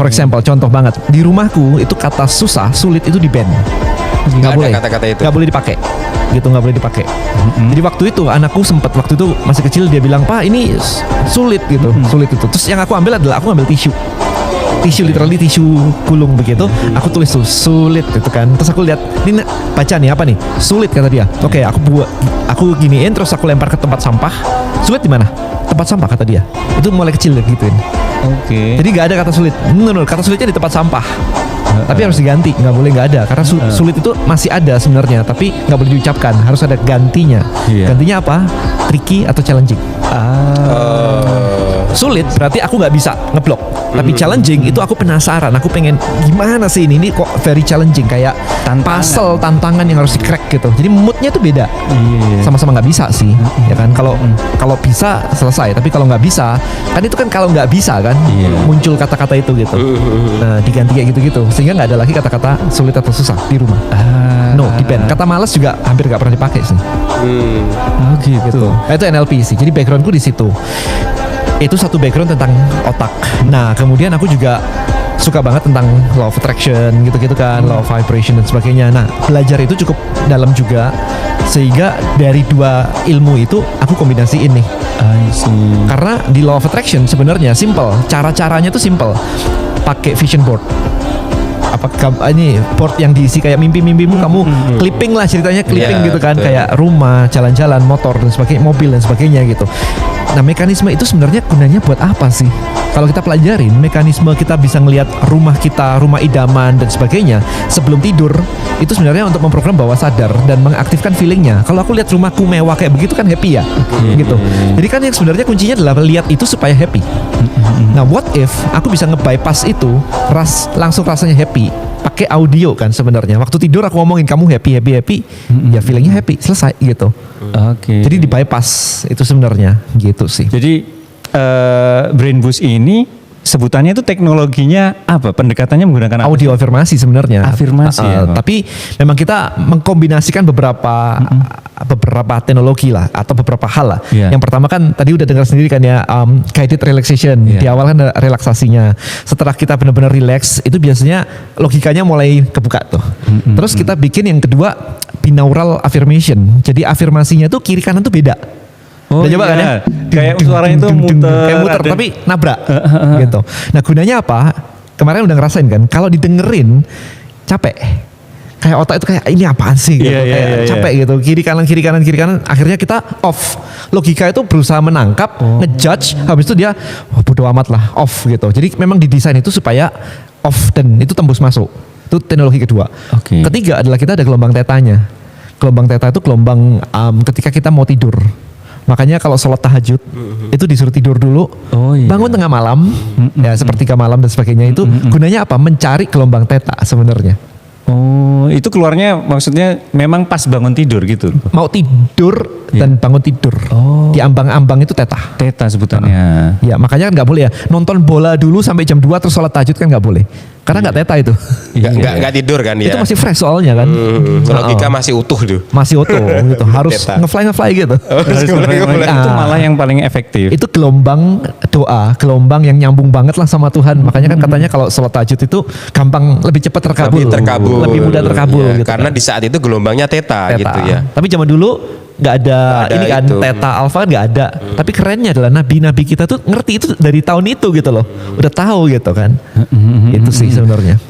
For example, contoh banget di rumahku itu kata susah, sulit itu di ban. Nggak boleh, kata-kata itu. nggak boleh dipakai, gitu nggak boleh dipakai. Jadi waktu itu anakku sempat waktu itu masih kecil dia bilang, Pak ini sulit gitu, sulit itu. Terus yang aku ambil adalah aku ambil tisu literally tisu gulung begitu. Aku tulis tuh sulit gitu kan. Terus aku lihat ini baca nih apa nih sulit kata dia. Oke, aku giniin terus aku lempar ke tempat sampah. Sulit di mana? Tempat sampah kata dia. Itu mulai kecil gituin. Oke. Jadi nggak ada kata sulit. Kata sulitnya di tempat sampah. Tapi harus diganti, nggak boleh nggak ada karena sulit itu masih ada sebenarnya, tapi nggak boleh diucapkan, harus ada gantinya. Gantinya apa? Tricky atau challenging. Sulit berarti aku nggak bisa ngeblok, tapi challenging itu aku penasaran, aku pengen gimana sih ini kok very challenging, kayak puzzle, tantangan yang harus di crack gitu. Jadi moodnya tuh beda, sama-sama nggak bisa sih, ya kan? Kalau bisa selesai, tapi kalau nggak bisa, kan itu kan kalau nggak bisa kan muncul kata-kata itu gitu. Nah diganti kayak gitu-gitu, sehingga nggak ada lagi kata-kata sulit atau susah di rumah. No, di band. Kata malas juga hampir nggak pernah dipakai sih. Oh gitu. Nah, itu NLP sih. Jadi backgroundku di situ. Itu satu background tentang otak. Nah, kemudian aku juga suka banget tentang law of attraction gitu-gitu kan, law of vibration dan sebagainya. Nah, belajar itu cukup dalam juga, sehingga dari dua ilmu itu aku kombinasiin nih. I see. Karena di law of attraction sebenarnya simple, cara-caranya tuh simple. Pakai vision board. Ini board yang diisi kayak mimpi-mimpimu, kamu clipping lah ceritanya, clipping gitu kan, kayak rumah, jalan-jalan, motor dan sebagainya, mobil dan sebagainya gitu. Nah, mekanisme itu sebenarnya gunanya buat apa sih? Kalau kita pelajarin mekanisme kita bisa ngelihat rumah kita, rumah idaman dan sebagainya sebelum tidur, itu sebenarnya untuk memprogram bawah sadar dan mengaktifkan feelingnya. Kalau aku lihat rumahku mewah kayak begitu kan happy ya, gitu. Jadi kan yang sebenarnya kuncinya adalah lihat itu supaya happy. Nah, what if aku bisa nge-bypass itu, langsung rasanya happy, pakai audio kan sebenarnya. Waktu tidur aku ngomongin kamu happy, ya feelingnya happy, selesai gitu. Oke. Jadi di bypass itu sebenarnya gitu sih. Jadi Brain Boost ini sebutannya itu teknologinya apa? Pendekatannya menggunakan apa? Audio afirmasi sebenarnya. Afirmasi ya, Pak. Tapi memang kita mengkombinasikan beberapa teknologi lah atau beberapa hal lah. Yang pertama kan tadi udah dengar sendiri kan ya, guided relaxation. Di awal kan ada relaksasinya. Setelah kita benar-benar relax, itu biasanya logikanya mulai kebuka tuh. Terus kita bikin yang kedua binaural affirmation. Jadi afirmasinya tuh kiri kanan tuh beda. Oh, udah coba kan ya? Kayak suaranya itu kayak muter tapi nabrak gitu. Nah, gunanya apa? Kemarin udah ngerasain kan, kalau didengerin capek. Kayak otak itu kayak ini apaan sih gitu, kayak capek gitu. Kiri kanan, akhirnya kita off. Logika itu berusaha menangkap, ngejudge, habis itu dia bodo amat lah, off gitu. Jadi memang didesain itu supaya off dan itu tembus masuk. Itu teknologi kedua. Ketiga adalah kita ada gelombang tetanya. Gelombang teta itu gelombang ketika kita mau tidur. Makanya kalau sholat tahajud itu disuruh tidur dulu, bangun tengah malam, ya sepertiga malam dan sebagainya, itu gunanya apa? Mencari gelombang teta sebenarnya. Oh, itu keluarnya maksudnya memang pas bangun tidur gitu? Mau tidur dan bangun tidur. Di ambang-ambang itu teta. Teta sebutannya. Ya makanya kan nggak boleh ya nonton bola dulu sampai jam 2 terus sholat tahajud kan nggak boleh. Karena nggak teta itu. Nggak tidur kan ya. Itu masih fresh soalnya kan. Logika masih utuh tuh. Masih utuh gitu. Harus ngefly gitu. Itu malah yang paling efektif. Itu gelombang doa, gelombang yang nyambung banget lah sama Tuhan. Makanya kan katanya kalau sholat tahajud itu gampang lebih cepat terkabul. Lebih mudah terkabul gitu. Karena di saat itu gelombangnya teta gitu ya. Tapi zaman dulu nggak ada ini kan itu. Theta alpha kan nggak ada. Tapi kerennya adalah nabi-nabi kita tuh ngerti itu dari tahun itu gitu loh. Udah tahu gitu kan. Itu sih sebenarnya.